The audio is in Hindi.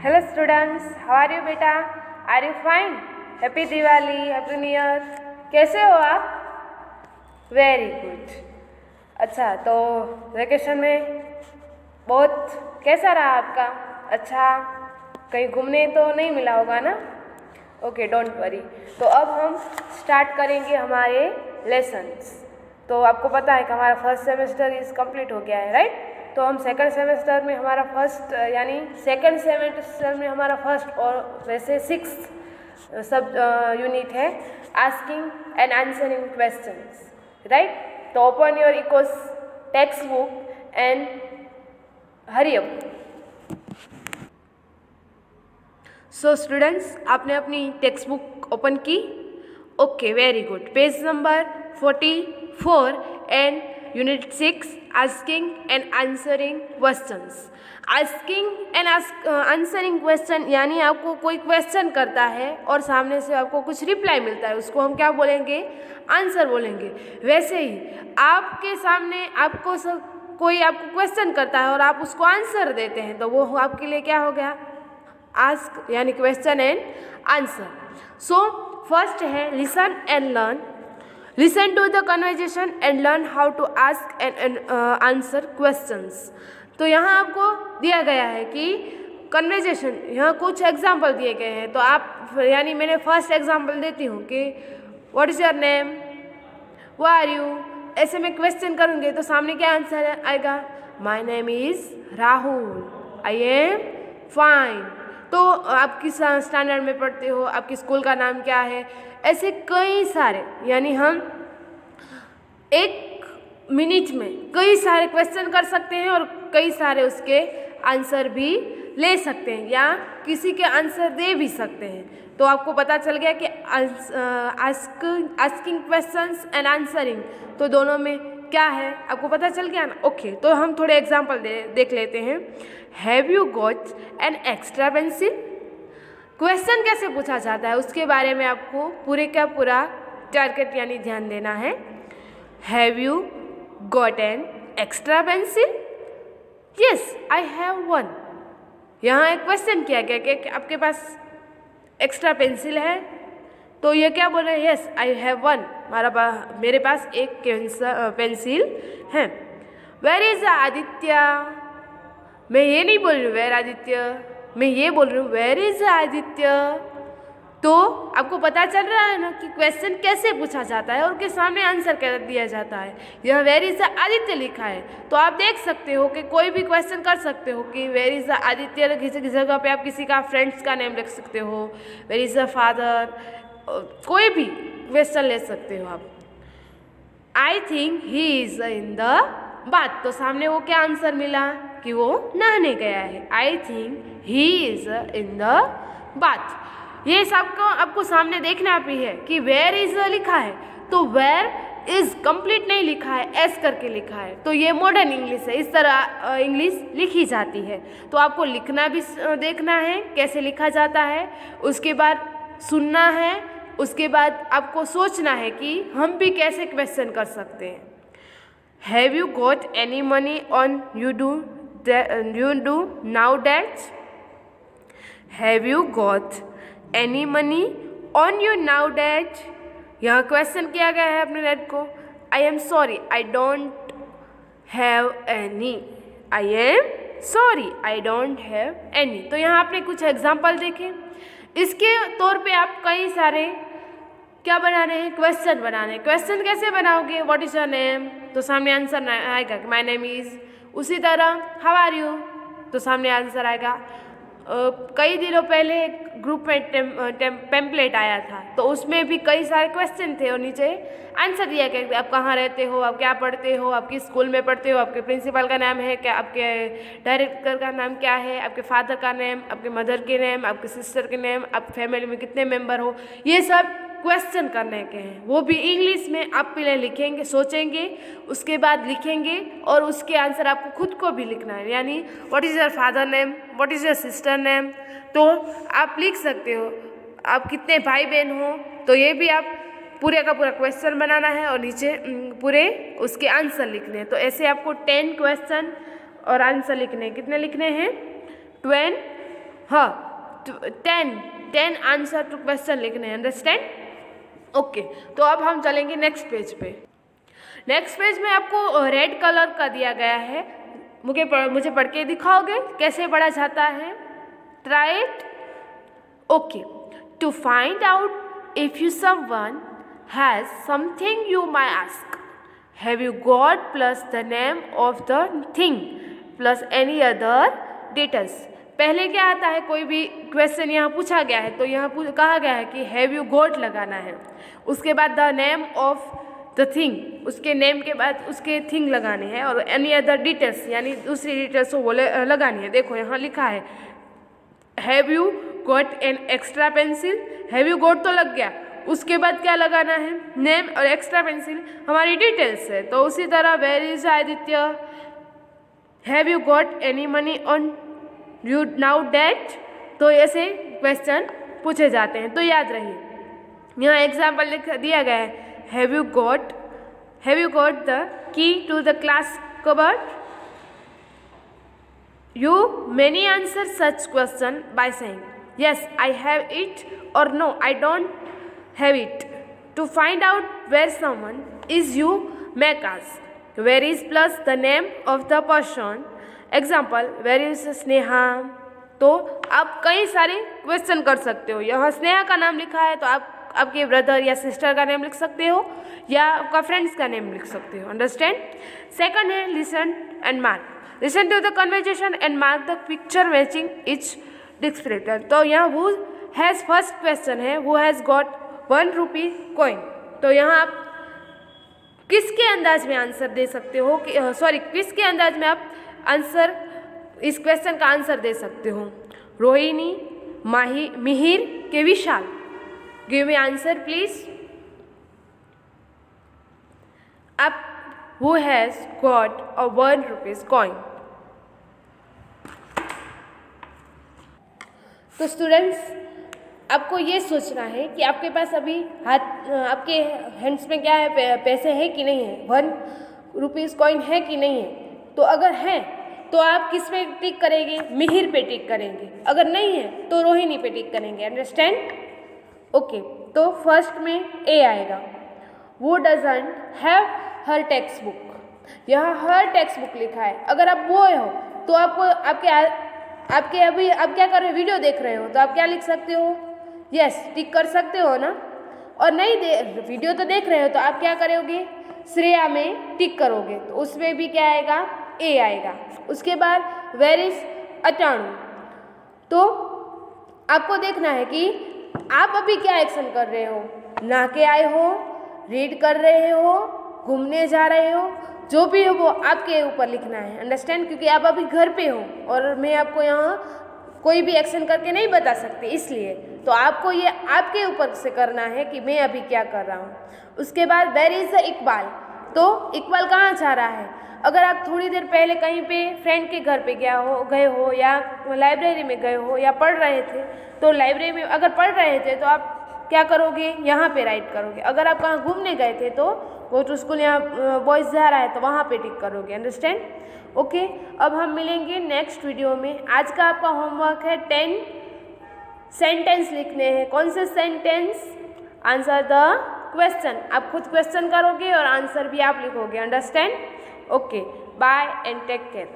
Hello students, how are you बेटा? Are you fine? Happy Diwali, Happy New Year. कैसे हो आप? Very good. अच्छा, तो वेकेशन में बहुत कैसा रहा आपका? अच्छा, कहीं घूमने तो नहीं मिला होगा ना? Okay, don't worry. तो अब हम स्टार्ट करेंगे हमारे लेसन्स. तो आपको पता है कि हमारा फर्स्ट सेमेस्टर इज़ कंप्लीट हो गया है, राइट? तो हम सेकंड सेमेस्टर में हमारा फर्स्ट यानी सेकंड सेमेस्टर में हमारा फर्स्ट और वैसे 6th सब यूनिट है asking and answering questions, right? तो open your Echoes textbook and hurry up. So students, आपने अपनी टेक्स्ट बुक ओपन की? Okay, very good. Page number 44 and unit 6 asking and answering questions. Asking and answering question यानी आपको कोई क्वेश्चन करता है और सामने से आपको कुछ रिप्लाई मिलता है, उसको हम क्या बोलेंगे? आंसर बोलेंगे. वैसे ही आपके सामने कोई आपको क्वेश्चन करता है और आप उसको आंसर देते हैं, तो वो आपके लिए क्या हो गया? आस्क यानी question and answer. So first है listen and learn. Listen to the conversation and learn how to ask and answer questions. तो यहाँ आपको दिया गया है कि कन्वर्जेशन, यहाँ कुछ एग्जाम्पल दिए गए हैं. तो आप यानी मैंने फर्स्ट एग्जाम्पल देती हूँ कि व्हाट इज़ योर नेम, वो आर यू. ऐसे में क्वेश्चन करूँगी तो सामने क्या आंसर आएगा? My name is Rahul, I am fine. तो आप किस स्टैंडर्ड में पढ़ते हो, आपकी स्कूल का नाम क्या है, ऐसे कई सारे यानी हम 1 मिनट में कई सारे क्वेश्चन कर सकते हैं और कई सारे उसके आंसर भी ले सकते हैं या किसी के आंसर दे भी सकते हैं. तो आपको पता चल गया कि आस्किंग क्वेश्चंस एंड आंसरिंग तो दोनों में क्या है, आपको पता चल गया ना? ओके, तो हम थोड़े एग्जाम्पल देख लेते हैं. Have you got an extra pencil? Question कैसे पूछा जाता है उसके बारे में आपको पूरे का पूरा टारगेट यानी ध्यान देना है. Have you got an extra pencil? Yes, I have one. यहाँ एक क्वेश्चन किया गया कि आपके पास एक्स्ट्रा पेंसिल है, तो ये क्या बोल रहे हैं? Yes, I have one. मेरे पास एक पेंसिल है. Where is Aditya? मैं ये नहीं बोल रही हूँ वेयर आदित्य, मैं ये बोल रही हूँ वेयर इज आदित्य. तो आपको पता चल रहा है ना कि क्वेश्चन कैसे पूछा जाता है और उसके सामने आंसर कर दिया जाता है. यह वेयर इज आदित्य लिखा है, तो आप देख सकते हो कि कोई भी क्वेश्चन कर सकते हो कि वेयर इज आदित्य. किसी जगह पे आप किसी का फ्रेंड्स का नेम लिख सकते हो, वेयर इज अ फादर, कोई भी क्वेश्चन ले सकते हो आप. I think he is in the bath. तो सामने वो क्या आंसर मिला कि वो नहाने गया है. I think he is in the bath. ये सबको आपको सामने देखना भी है कि वेयर इज लिखा है, तो वेयर इज कंप्लीट नहीं लिखा है, एस करके लिखा है. तो ये मॉडर्न इंग्लिश है, इस तरह इंग्लिश लिखी जाती है. तो आपको लिखना भी देखना है कैसे लिखा जाता है, उसके बाद सुनना है, उसके बाद आपको सोचना है कि हम भी कैसे क्वेश्चन कर सकते हैं. Have you got any money on you do now that? Have you got any money on you now that? यहाँ क्वेश्चन किया गया है अपने डैड को. I am sorry, I don't have any. I am sorry, I don't have any. तो यहाँ आपने कुछ एग्जाम्पल देखे. इसके तौर पे आप कई सारे क्या बना रहे हैं? क्वेश्चन बना रहे हैं. क्वेश्चन कैसे बनाओगे? What is your name? तो सामने आंसर आएगा कि माय नेम इज. उसी तरह हाउ आर यू? तो सामने आंसर आएगा. कई दिनों पहले एक ग्रुप में टेम्पलेट आया था, तो उसमें भी कई सारे क्वेश्चन थे और नीचे आंसर दिया गया. आप कहाँ रहते हो, आप क्या पढ़ते हो, आप किस स्कूल में पढ़ते हो, आपके प्रिंसिपल का नाम है क्या, आपके डायरेक्टर का नाम क्या है, आपके फादर का नेम, आपके मदर के नेम, आपके सिस्टर के नेम, आप फैमिली में कितने मेंबर हो. ये सब क्वेश्चन करने के हैं. वो भी इंग्लिश में आप पहले लिखेंगे, सोचेंगे, उसके बाद लिखेंगे और उसके आंसर आपको खुद को भी लिखना है. यानी what is your father name, what is your sister name, तो आप लिख सकते हो. आप कितने भाई बहन हो, तो ये भी आप पूरे का पूरा क्वेश्चन बनाना है और नीचे पूरे उसके आंसर लिखने हैं. तो ऐसे आपको 10 क्वेश्चन और आंसर लिखने हैं. कितने लिखने हैं? हाँ 10 आंसर टू क्वेश्चन लिखने हैं, अंडरस्टैंड। ओके, तो अब हम चलेंगे नेक्स्ट पेज पे। नेक्स्ट पेज में आपको रेड कलर का दिया गया है, मुझे पढ़ के दिखाओगे कैसे पढ़ा जाता है? Try it. Okay, to find out if you someone has something you my ask, have you got plus the name of the thing plus any other details. पहले क्या आता है, कोई भी क्वेश्चन यहाँ पूछा गया है तो यहाँ कहा गया है कि हैव यू गॉट लगाना है, उसके बाद the name of the thing, उसके नेम के बाद उसके थिंग लगाने हैं, और एनी अदर डिटेल्स यानी दूसरी डिटेल्स वो लगानी है। देखो यहाँ लिखा है have you got an extra pencil, have you got तो लग गया, उसके बाद क्या लगाना है? नेम, और एक्स्ट्रा पेंसिल हमारी डिटेल्स है। तो उसी तरह where is Aditya, have you got any money on you now date. तो ऐसे क्वेश्चन पूछे जाते हैं, तो याद रहिए। यहाँ एग्जाम्पल लिख दिया गया है, have you got the key to the class cupboard. You many answer such question by saying yes I have it or no I don't have it. To find out where someone is you make ask where is plus the name of the person. Example, where is Sneha. तो आप कई सारे क्वेश्चन कर सकते हो। यहाँ स्नेहा का नाम लिखा है तो आप आपके ब्रदर या सिस्टर का नेम लिख सकते हो या आपका फ्रेंड्स का नेम लिख सकते हो, अंडरस्टैंड। सेकंड है listen and mark. Listen to the conversation and mark the picture matching each descriptor. तो यहाँ who has first question है, who has got 1 rupee coin। तो यहाँ आप किसके अंदाज में आंसर दे सकते हो कि किसके अंदाज में आप आंसर इस क्वेश्चन का आंसर दे सकते हो? रोहिणी, मिहिर के Vishal. Give me answer please. आप who has got a 1 rupees coin। तो स्टूडेंट्स, आपको ये सोचना है कि आपके पास अभी आपके हैंड्स में क्या है, पैसे हैं कि नहीं है, 1 रुपीज़ कॉइन है कि नहीं है। तो अगर है तो आप किस पे टिक करेंगे? मिहिर पे टिक करेंगे। अगर नहीं है तो रोहिणी पे टिक करेंगे, अंडरस्टैंड। ओके, तो फर्स्ट में ए आएगा, वो doesn't have her text book. यहाँ हर टेक्स्ट बुक लिखा है। अगर आप बॉय हो तो आपको आपके अभी आप क्या कर रहे हो, वीडियो देख रहे हो, तो आप क्या लिख सकते हो? यस, टिक कर सकते हो ना। और नहीं वीडियो तो देख रहे हो तो आप क्या करोगे? श्रेया में टिक करोगे, तो उसमें भी क्या आएगा? ए आएगा। उसके बाद वेयर इज अटाणु। तो आपको देखना है कि आप अभी क्या एक्शन कर रहे हो। नहा के आए हो, रीड कर रहे हो, घूमने जा रहे हो, जो भी हो वो आपके ऊपर लिखना है, अंडरस्टैंड। क्योंकि आप अभी घर पे हो और मैं आपको यहाँ कोई भी एक्शन करके नहीं बता सकती, इसलिए तो आपको ये आपके ऊपर से करना है कि मैं अभी क्या कर रहा हूँ। उसके बाद वेयर इज इकबाल। तो इकबाल कहाँ जा रहा है? अगर आप थोड़ी देर पहले कहीं पे फ्रेंड के घर पे गए हो या लाइब्रेरी में गए हो या पढ़ रहे थे, तो लाइब्रेरी में अगर पढ़ रहे थे तो आप क्या करोगे? यहाँ पे राइट करोगे। अगर आप कहाँ घूमने गए थे तो गो टू स्कूल यहाँ बॉयज़ जा रहा है तो वहाँ पे टिक करोगे, अंडरस्टैंड। ओके, अब हम मिलेंगे नेक्स्ट वीडियो में। आज का आपका होमवर्क है 10 सेंटेंस लिखने हैं। कौन से सेंटेंस? Answer the question. आप खुद क्वेश्चन करोगे और आंसर भी आप लिखोगे, understand. Okay, bye and take care.